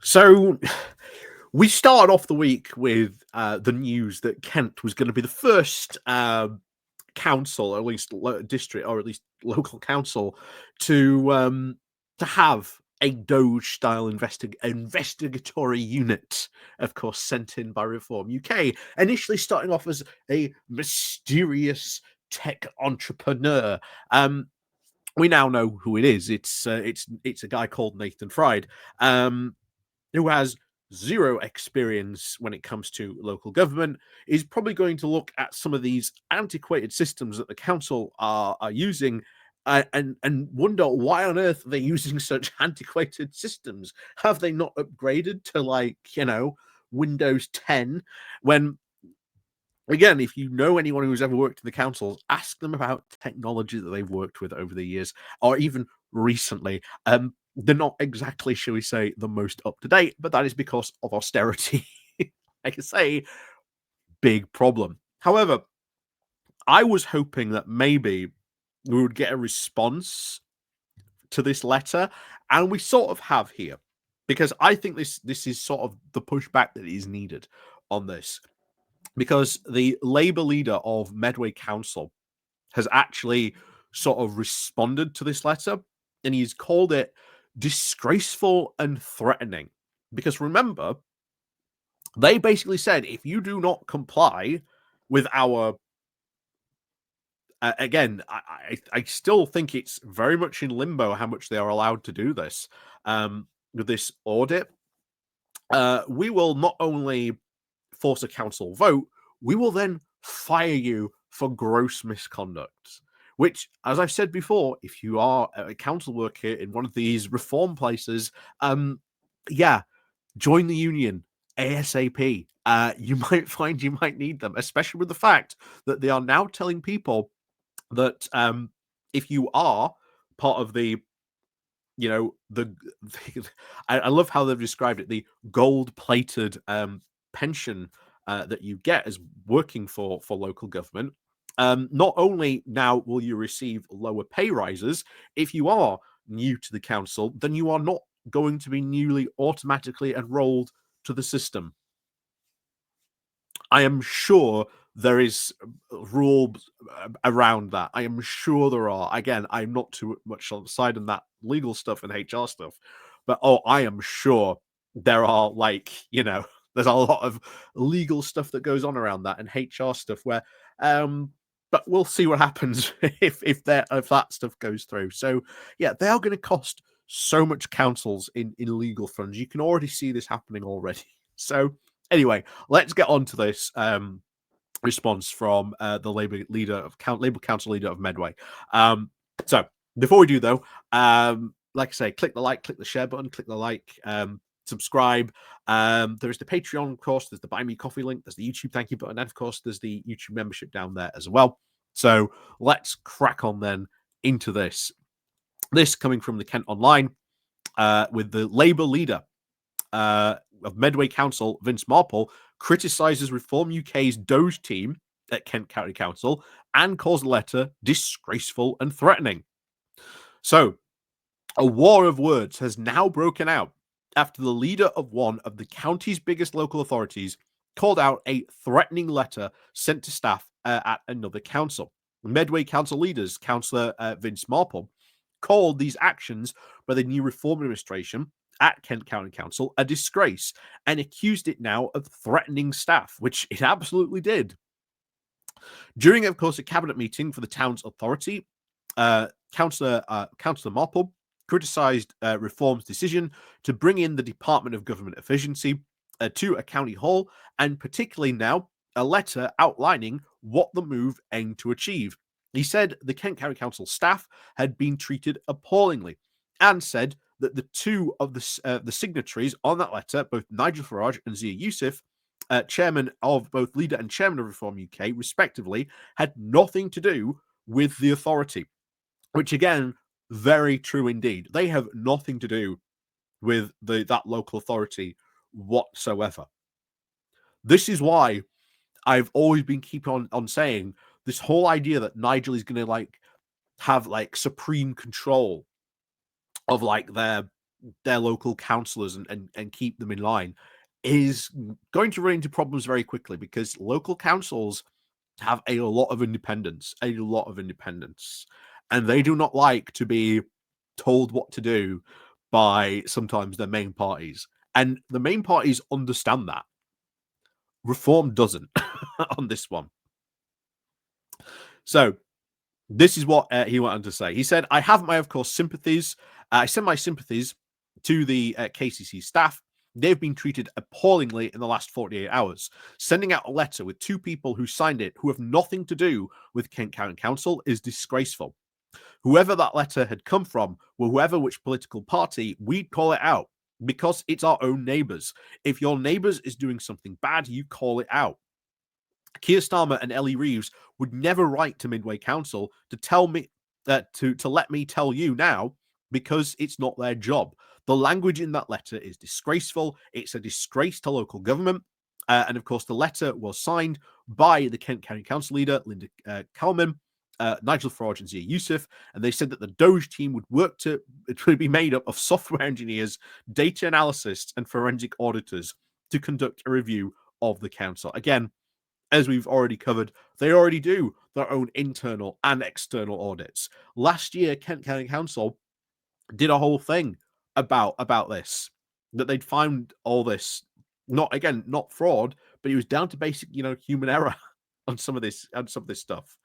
So we started off the week with the news that Kent was going to be the first council, or at least district, or at least local council, to have a Doge style investigatory unit, of course, sent in by Reform UK. Initially starting off as a mysterious tech entrepreneur. We now know who it is. It's a guy called Nathan Fried. Who has zero experience when it comes to local government, is probably going to look at some of these antiquated systems that the council are using, and wonder why on earth they're using such antiquated systems. Have they not upgraded to, like, Windows 10? When, again, if you know anyone who's ever worked in the councils, ask them about technology that they've worked with over the years, or even recently. They're not exactly, shall we say, the most up to date, but that is because of austerity. Like I say, big problem. However, I was hoping that maybe we would get a response to this letter, and we sort of have here, because I think this is sort of the pushback that is needed on this, because the Labour leader of Medway Council has actually sort of responded to this letter, and he's called it disgraceful and threatening. Because remember, they basically said, if you do not comply with our again, I still think it's very much in limbo how much they are allowed to do this, with this audit. We will not only force a council vote, we will then fire you for gross misconduct. Which, as I've said before, if you are a council worker in one of these reform places, yeah, join the union ASAP. You might find you might need them, especially with the fact that they are now telling people that if you are part of the the I love how they've described it, the gold-plated pension that you get as working for local government. Not only now will you receive lower pay rises, if you are new to the council, then you are not going to be newly automatically enrolled to the system. I am sure there is rules around that. I am sure there are. Again, I'm not too much on the side of that legal stuff and HR stuff, but I am sure there are, like, there's a lot of legal stuff that goes on around that and HR stuff where but we'll see what happens if that stuff goes through. So yeah, they are going to cost so much councils in legal funds. You can already see this happening already. So anyway, let's get on to this response from the Labour Council leader of Medway. So before we do, though, like I say, click the share button, click the like, subscribe. There's the Patreon, of course. There's the Buy Me Coffee link. There's the YouTube thank you button, and of course, there's the YouTube membership down there as well. So let's crack on then into this. This coming from the Kent Online, with the Labour leader of Medway Council, Vince Marple, criticises Reform UK's Doge team at Kent County Council and calls the letter disgraceful and threatening. So, a war of words has now broken out after the leader of one of the county's biggest local authorities called out a threatening letter sent to staff at another council. Medway Council leaders, Councillor Vince Marple, called these actions by the new Reform administration at Kent County Council a disgrace and accused it now of threatening staff, which it absolutely did. During, of course, a cabinet meeting for the town's authority, Councillor Marple criticised Reform's decision to bring in the Department of Government Efficiency to a county hall, and particularly now a letter outlining what the move aimed to achieve. He said the Kent County Council staff had been treated appallingly, and said that the two of the signatories on that letter, both Nigel Farage and Zia Yusuf, chairman of both Leader and chairman of Reform UK, respectively, had nothing to do with the authority. Which, again, very true indeed. They have nothing to do with that local authority whatsoever. This is why I've always been keeping on saying this whole idea that Nigel is going to have supreme control of their their local councillors and keep them in line is going to run into problems very quickly, because local councils have a lot of independence, and they do not like to be told what to do by sometimes their main parties. And the main parties understand that. Reform doesn't on this one. So this is what he went on to say. He said, I have my, of course, sympathies. I send my sympathies to the KCC staff. They've been treated appallingly in the last 48 hours. Sending out a letter with 2 people who signed it who have nothing to do with Kent County Council is disgraceful. Whoever that letter had come from, or whoever which political party, we'd call it out, because it's our own neighbours. If your neighbours is doing something bad, you call it out. Keir Starmer and Ellie Reeves would never write to Medway Council to tell me to let me tell you now, because it's not their job. The language in that letter is disgraceful. It's a disgrace to local government. And of course, the letter was signed by the Kent County Council leader, Linda Coleman, Nigel Farage, and Zia Yusuf. And they said that the Doge team would work to be made up of software engineers, data analysts, and forensic auditors to conduct a review of the council. Again, as we've already covered, they already do their own internal and external audits. Last year, Kent County Council did a whole thing about this, that they'd found all this, not fraud, but it was down to basic, human error on some of this stuff.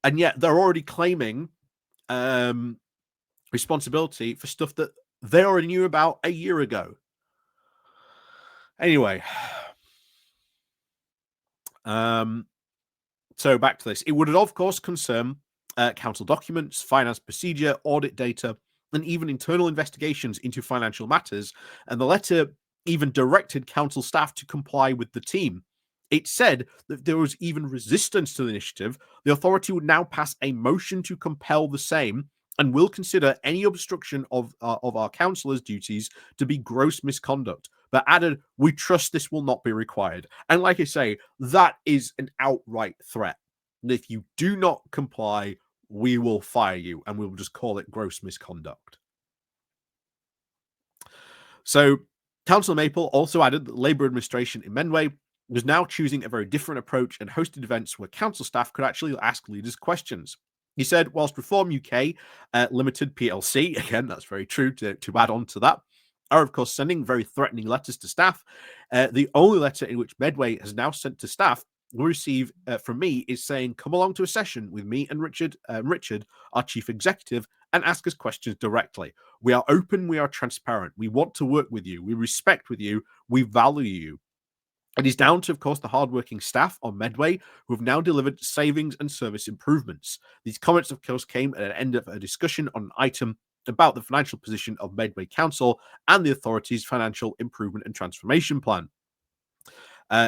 And yet they're already claiming responsibility for stuff that they already knew about a year ago. Anyway, so back to this. It would, of course, concern council documents, finance procedure, audit data, and even internal investigations into financial matters. And the letter even directed council staff to comply with the team. It said that if there was even resistance to the initiative, the authority would now pass a motion to compel the same, and will consider any obstruction of our councillors' duties to be gross misconduct. But added, we trust this will not be required. And like I say, that is an outright threat. If you do not comply, we will fire you, and we will just call it gross misconduct. So Councillor Maple also added that Labour administration in Medway was now choosing a very different approach and hosted events where council staff could actually ask leaders questions. He said, whilst Reform UK Limited PLC, again, that's very true to add on to that, are of course sending very threatening letters to staff. The only letter in which Medway has now sent to staff we receive from me is saying, come along to a session with me and Richard, our chief executive, and ask us questions directly. We are open, we are transparent, we want to work with you, we respect with you, we value you. It is down to, of course, the hardworking staff on Medway who have now delivered savings and service improvements. These comments, of course, came at an end of a discussion on an item about the financial position of Medway Council and the authority's financial improvement and transformation plan.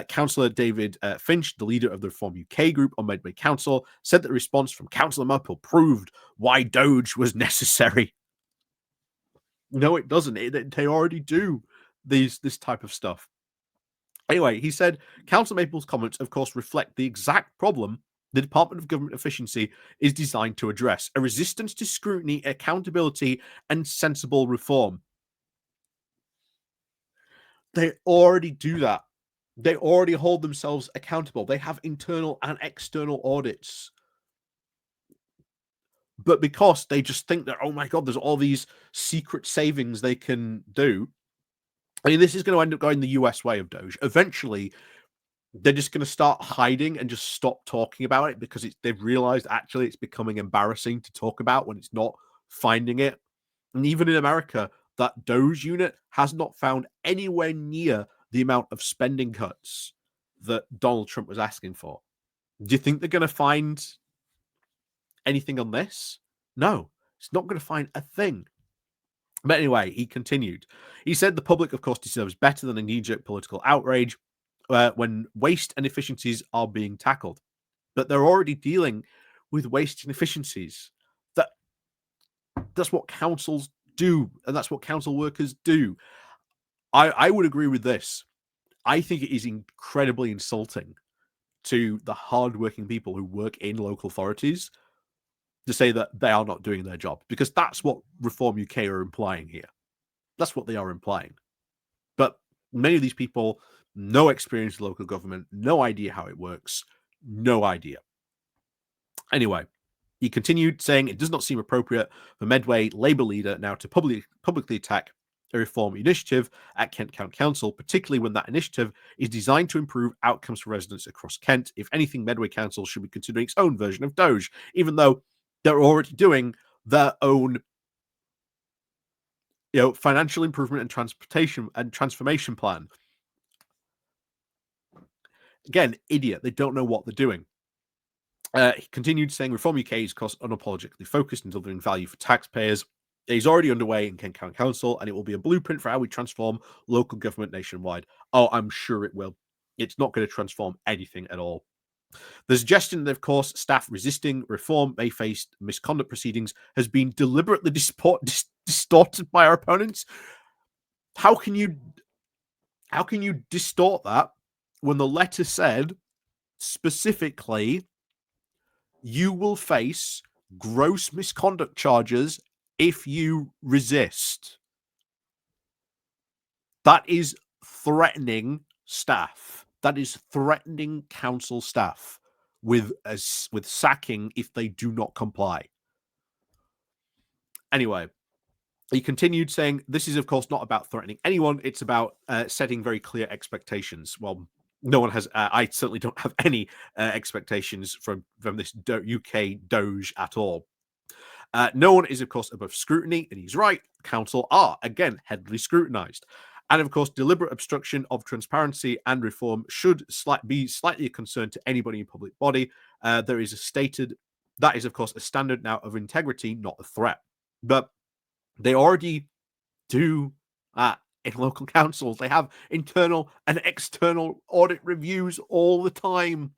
Councillor David Finch, the leader of the Reform UK group on Medway Council, said that the response from Councillor Maple proved why Doge was necessary. No, it doesn't. They already do this type of stuff. Anyway, he said, Councillor Maple's comments, of course, reflect the exact problem the Department of Government Efficiency is designed to address: a resistance to scrutiny, accountability, and sensible reform. They already do that. They already hold themselves accountable. They have internal and external audits. But because they just think that, oh my God, there's all these secret savings they can do. I mean, this is going to end up going the US way of Doge. Eventually, they're just going to start hiding and just stop talking about it, because they've realized actually it's becoming embarrassing to talk about when it's not finding it. And even in America, that Doge unit has not found anywhere near the amount of spending cuts that Donald Trump was asking for. Do you think they're going to find anything on this? No, it's not going to find a thing. But anyway, he continued. He said the public, of course, deserves better than a knee-jerk political outrage when waste and efficiencies are being tackled. But they're already dealing with waste and efficiencies. That's what councils do, and that's what council workers do. I would agree with this. I think it is incredibly insulting to the hardworking people who work in local authorities to say that they are not doing their job, because that's what Reform UK are implying here. That's what they are implying. But many of these people, no experience with local government, no idea how it works, no idea. Anyway, he continued saying it does not seem appropriate for Medway Labour leader now to publicly attack a reform initiative at Kent County Council, particularly when that initiative is designed to improve outcomes for residents across Kent. If anything, Medway Council should be considering its own version of Doge, even though they're already doing their own, financial improvement and transportation and transformation plan. Again, idiot. They don't know what they're doing. He continued saying Reform UK is unapologetically focused on delivering value for taxpayers. It is already underway in Kent County Council, and it will be a blueprint for how we transform local government nationwide. Oh, I'm sure it will. It's not going to transform anything at all. The suggestion that, of course, staff resisting reform may face misconduct proceedings has been deliberately distorted by our opponents. How can you distort that when the letter said specifically you will face gross misconduct charges if you resist? That is threatening staff. That is threatening council staff with sacking if they do not comply. Anyway, he continued saying, this is, of course, not about threatening anyone. It's about setting very clear expectations. Well, no one has. I certainly don't have any expectations from this UK Doge at all. No one is, of course, above scrutiny, and he's right. Council are, again, heavily scrutinised. And, of course, deliberate obstruction of transparency and reform should be slightly a concern to anybody in public body. There is that is, of course, a standard now of integrity, not a threat. But they already do in local councils. They have internal and external audit reviews all the time.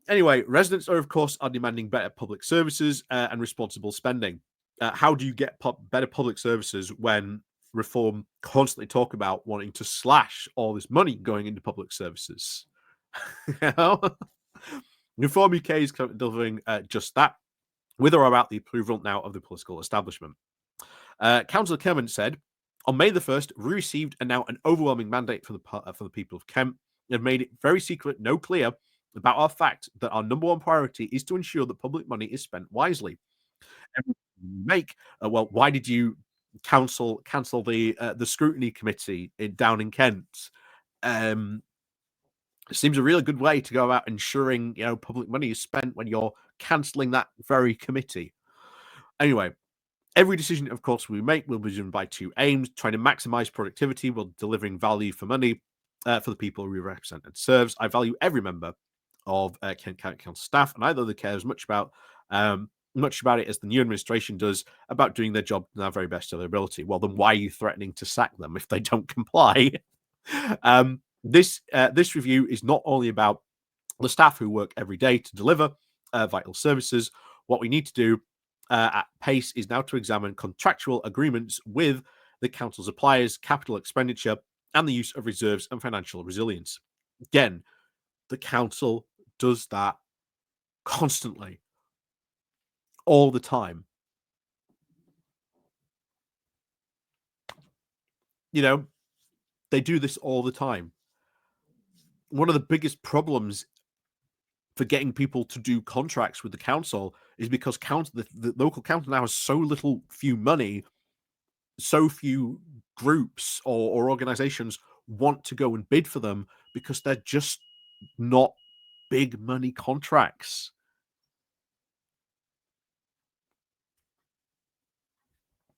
Anyway, residents are, of course, demanding better public services and responsible spending. How do you get better public services when Reform constantly talk about wanting to slash all this money going into public services? Reform UK is delivering just that, with or without the approval now of the political establishment. Councillor Kerman said, on May the 1st, we received now an overwhelming mandate for the people of Kent and made it very secret, no clear, about our fact that our number one priority is to ensure that public money is spent wisely. Why did you cancel the scrutiny committee down in Kent? It seems a really good way to go about ensuring public money is spent when you're cancelling that very committee. Anyway, every decision, of course, we make will be driven by two aims: trying to maximize productivity while delivering value for money for the people we represent and serves. I value every member of Kent County Council staff, and I don't care as much about it as the new administration does about doing their job to their very best of their ability. Well, then why are you threatening to sack them if they don't comply? This review is not only about the staff who work every day to deliver vital services. What we need to do at pace is now to examine contractual agreements with the council suppliers, capital expenditure, and the use of reserves and financial resilience. Again, the council does that constantly, all the time. They do this all the time. One of the biggest problems for getting people to do contracts with the council is because the local council now has so few money, so few groups or organizations want to go and bid for them because they're just not big money contracts.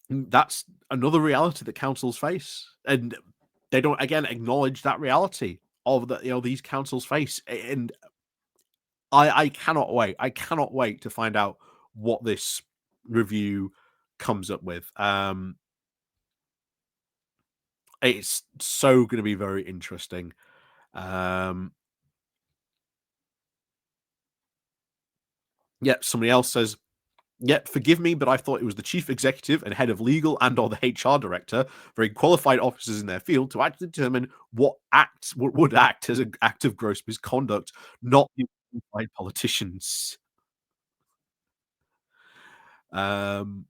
That's another reality that councils face, and they don't again acknowledge that reality of these councils face. And I cannot wait. I cannot wait to find out what this review comes up with. It's so going to be very interesting. Somebody else says, forgive me, but I thought it was the chief executive and head of legal and or the HR director, very qualified officers in their field, to actually determine what would act as an act of gross misconduct, not the qualified politicians. Um,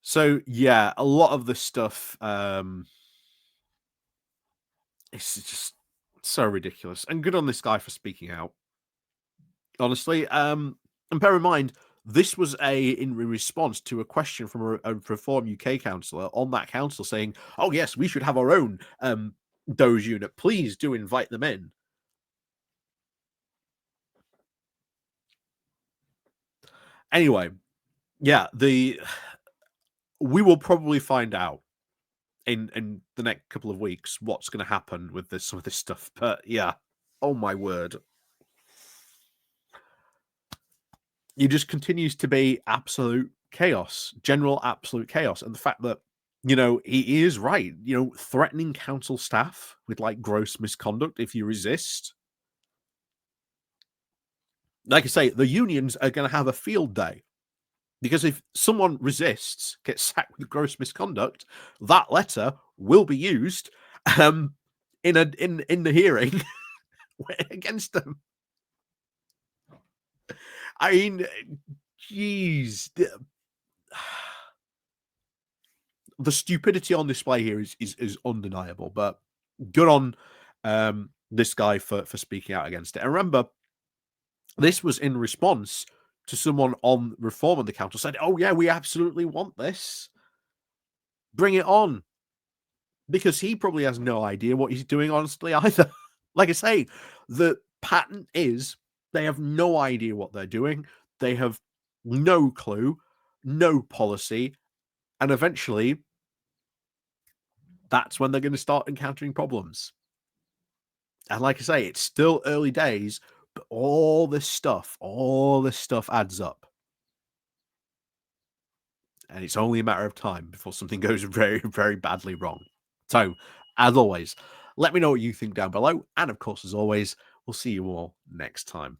so yeah, a lot of the stuff, it's just so ridiculous. And good on this guy for speaking out. Honestly, and bear in mind, this was a in response to a question from a Reform UK councillor on that council saying, "Oh yes, we should have our own Doge unit. Please do invite them in." Anyway, yeah, the we will probably find out in the next couple of weeks what's going to happen with this some of this stuff. But yeah, oh my word, it just continues to be absolute chaos, general absolute chaos. And the fact that, he is right, threatening council staff with like gross misconduct if you resist. Like I say, the unions are going to have a field day because if someone resists, gets sacked with gross misconduct, that letter will be used um, in the hearing against them. I mean, jeez, the stupidity on display here is undeniable. But good on this guy for speaking out against it. And remember, this was in response to someone on Reform on the council said, "Oh yeah, we absolutely want this. Bring it on." Because he probably has no idea what he's doing, honestly, either. Like I say, the pattern is they have no idea what they're doing. They have no clue, no policy, and eventually that's when they're going to start encountering problems. And like I say, it's still early days, but all this stuff adds up. And it's only a matter of time before something goes very, very badly wrong. So, as always, let me know what you think down below. And of course, as always, we'll see you all next time.